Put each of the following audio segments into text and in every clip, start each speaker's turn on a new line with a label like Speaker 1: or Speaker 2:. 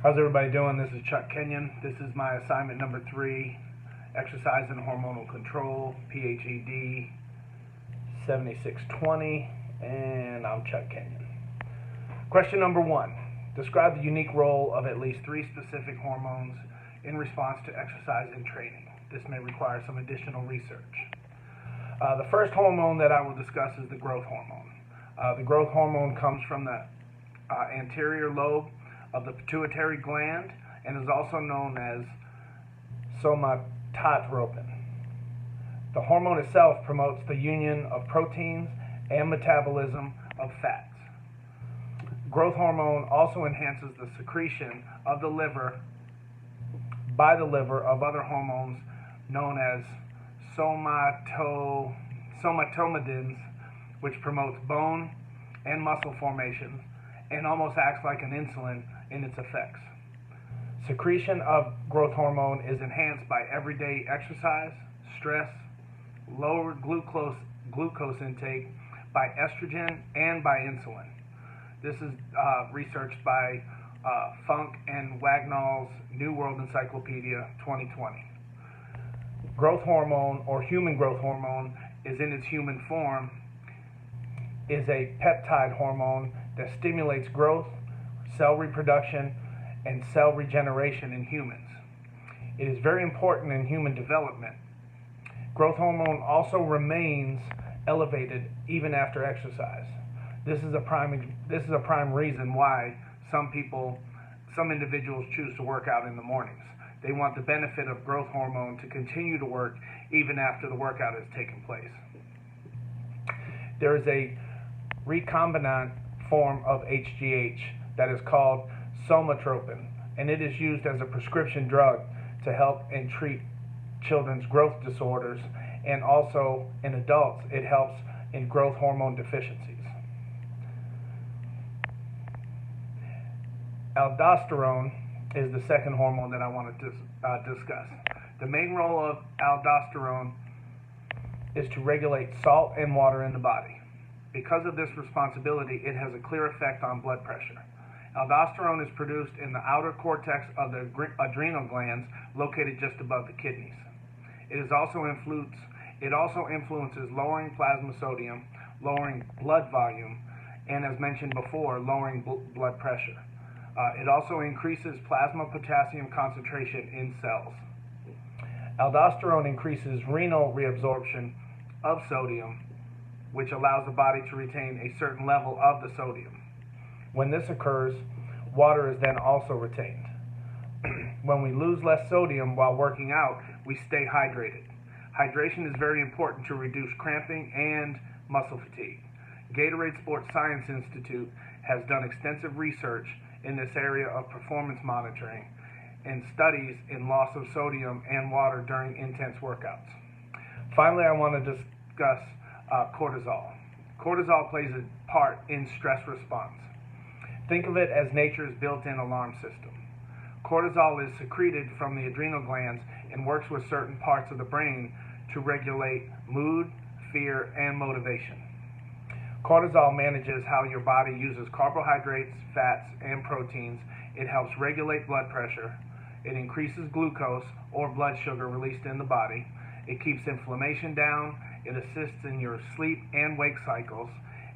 Speaker 1: How's everybody doing? This is Chuck Kenyon. This is my assignment number 3, Exercise and Hormonal Control, PHED 7620, and I'm Chuck Kenyon. Question number 1. Describe the unique role of at least 3 specific hormones in response to exercise and training. This may require some additional research. The first hormone that I will discuss is the growth hormone. The growth hormone comes from the anterior lobe of the pituitary gland and is also known as somatotropin. The hormone itself promotes the union of proteins and metabolism of fats. Growth hormone also enhances the secretion of the liver by the liver of other hormones known as somatomedins, which promotes bone and muscle formation and almost acts like an insulin in its effects. Secretion of growth hormone is enhanced by everyday exercise, stress, lower glucose intake, by estrogen, and by insulin. This is researched by Funk and Wagnall's New World Encyclopedia 2020. Growth hormone, or human growth hormone, is in its human form, is a peptide hormone that stimulates growth, cell reproduction, and cell regeneration in humans. It is very important in human development. Growth hormone also remains elevated even after exercise. This is a prime reason why some individuals choose to work out in the mornings. They want the benefit of growth hormone to continue to work even after the workout has taken place. There is a recombinant form of HGH that is called somatropin, and it is used as a prescription drug to help and treat children's growth disorders, and also in adults it helps in growth hormone deficiencies. Aldosterone is the second hormone that I want to discuss. The main role of aldosterone is to regulate salt and water in the body. Because of this responsibility, it has a clear effect on blood pressure. Aldosterone is produced in the outer cortex of the adrenal glands located just above the kidneys. It also influences lowering plasma sodium, lowering blood volume, and as mentioned before, lowering blood pressure. It also increases plasma potassium concentration in cells. Aldosterone increases renal reabsorption of sodium, which allows the body to retain a certain level of the sodium. When this occurs, water is then also retained. When we lose less sodium while working out, we stay hydrated. Hydration is very important to reduce cramping and muscle fatigue. Gatorade Sports Science Institute has done extensive research in this area of performance monitoring and studies in loss of sodium and water during intense workouts. Finally, I want to discuss cortisol. Cortisol plays a part in stress response. Think of it as nature's built-in alarm system. Cortisol is secreted from the adrenal glands and works with certain parts of the brain to regulate mood, fear, and motivation. Cortisol manages how your body uses carbohydrates, fats, and proteins. It helps regulate blood pressure. It increases glucose, or blood sugar, released in the body. It keeps inflammation down. It assists in your sleep and wake cycles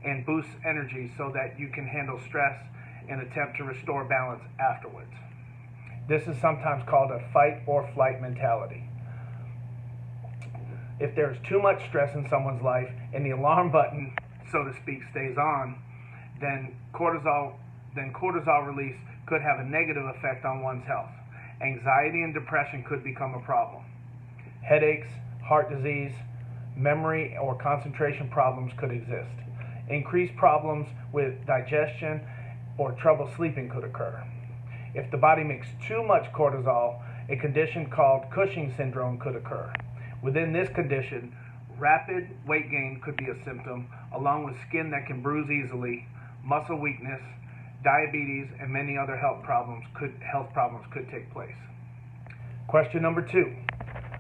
Speaker 1: and boosts energy so that you can handle stress and attempt to restore balance afterwards. This is sometimes called a fight or flight mentality. If there's too much stress in someone's life and the alarm button, so to speak, stays on, then cortisol release could have a negative effect on one's health. Anxiety and depression could become a problem. Headaches, heart disease, memory or concentration problems could exist. Increased problems with digestion or trouble sleeping could occur. If the body makes too much cortisol, a condition called Cushing syndrome could occur. Within this condition, rapid weight gain could be a symptom, along with skin that can bruise easily, muscle weakness, diabetes, and many other health problems could take place. Question number 2.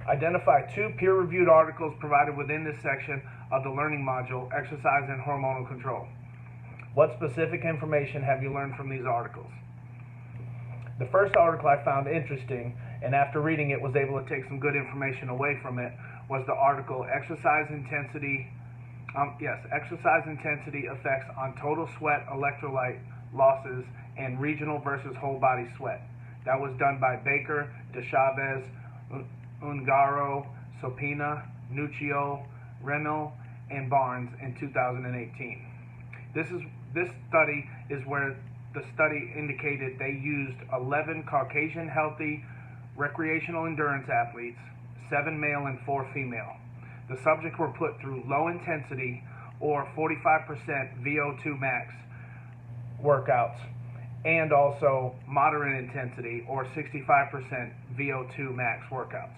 Speaker 1: Identify 2 peer-reviewed articles provided within this section of the learning module, Exercise and Hormonal Control. What specific information have you learned from these articles? The first article I found interesting, and after reading it was able to take some good information away from it, was the article Exercise Intensity Effects on Total Sweat Electrolyte Losses and Regional versus Whole Body Sweat. That was done by Baker, DeChavez, Ungaro, Sopina, Nuccio, Remmel, and Barnes in 2018. This study is where the study indicated they used 11 Caucasian healthy recreational endurance athletes, 7 male and 4 female. The subjects were put through low intensity or 45% VO2 max workouts and also moderate intensity or 65% VO2 max workouts.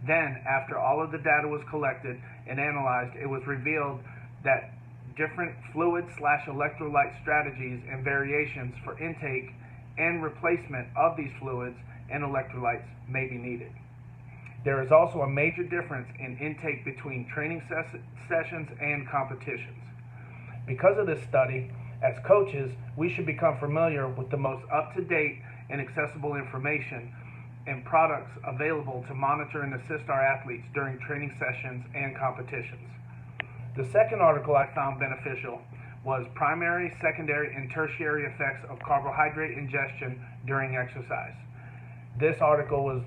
Speaker 1: Then, after all of the data was collected and analyzed, it was revealed that different fluid/electrolyte strategies and variations for intake and replacement of these fluids and electrolytes may be needed. There is also a major difference in intake between training sessions and competitions. Because of this study, as coaches, we should become familiar with the most up-to-date and accessible information and products available to monitor and assist our athletes during training sessions and competitions. The second article I found beneficial was Primary, Secondary, and Tertiary Effects of Carbohydrate Ingestion During Exercise. This article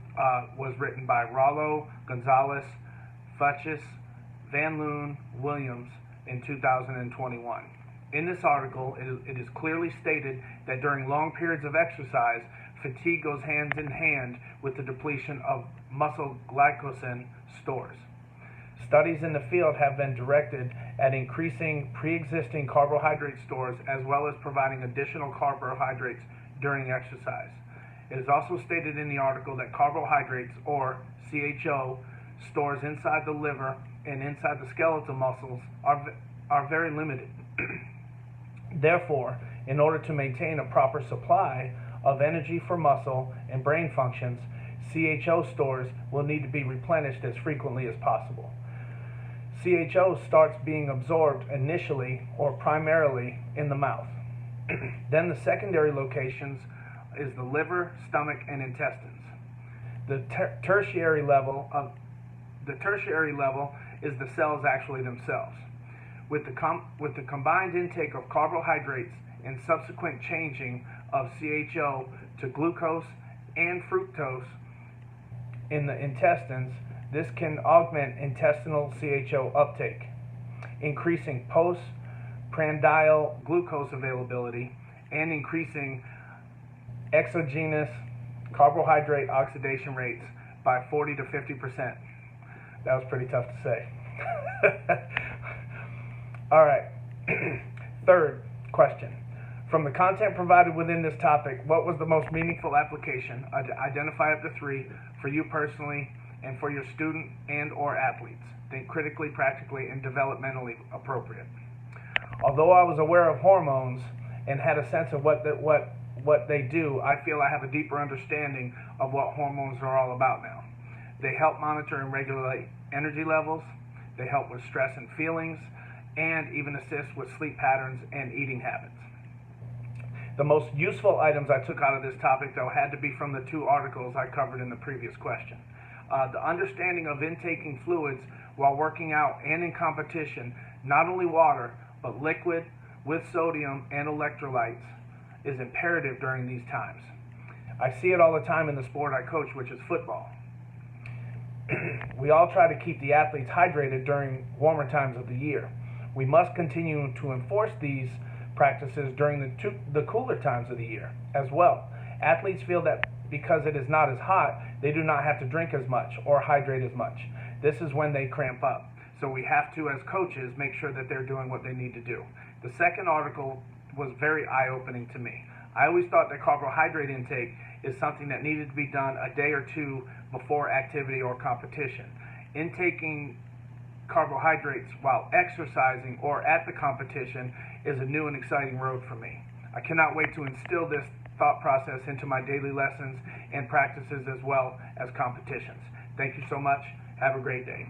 Speaker 1: was written by Rollo, Gonzalez, Futchis, Van Loon, Williams in 2021. In this article, it is clearly stated that during long periods of exercise, fatigue goes hand in hand with the depletion of muscle glycogen stores. Studies in the field have been directed at increasing pre-existing carbohydrate stores as well as providing additional carbohydrates during exercise. It is also stated in the article that carbohydrates, or CHO, stores inside the liver and inside the skeletal muscles are very limited. Therefore, in order to maintain a proper supply of energy for muscle and brain functions, CHO stores will need to be replenished as frequently as possible. CHO starts being absorbed initially or primarily in the mouth. Then the secondary locations is the liver, stomach, and intestines. The tertiary level is the cells actually themselves. With the combined intake of carbohydrates and subsequent changing of CHO to glucose and fructose in the intestines, this can augment intestinal CHO uptake, increasing postprandial glucose availability and increasing exogenous carbohydrate oxidation rates by 40 to 50%. That was pretty tough to say. All right. Third question. From the content provided within this topic, what was the most meaningful application? Identify up to 3 for you personally and for your student and or athletes. Think critically, practically, and developmentally appropriate. Although I was aware of hormones and had a sense of what they do, I feel I have a deeper understanding of what hormones are all about now. They help monitor and regulate energy levels. They help with stress and feelings, and even assist with sleep patterns and eating habits. The most useful items I took out of this topic, though, had to be from the 2 articles I covered in the previous question. The understanding of intaking fluids while working out and in competition, not only water, but liquid with sodium and electrolytes, is imperative during these times. I see it all the time in the sport I coach, which is football. We all try to keep the athletes hydrated during warmer times of the year. We must continue to enforce these practices during the cooler times of the year as well. Athletes feel that because it is not as hot, they do not have to drink as much or hydrate as much. This is when they cramp up. So we have to, as coaches, make sure that they're doing what they need to do. The second article was very eye-opening to me. I always thought that carbohydrate intake is something that needed to be done a day or 2 before activity or competition. Intaking carbohydrates while exercising or at the competition is a new and exciting road for me. I cannot wait to instill this thought process into my daily lessons and practices as well as competitions. Thank you so much. Have a great day.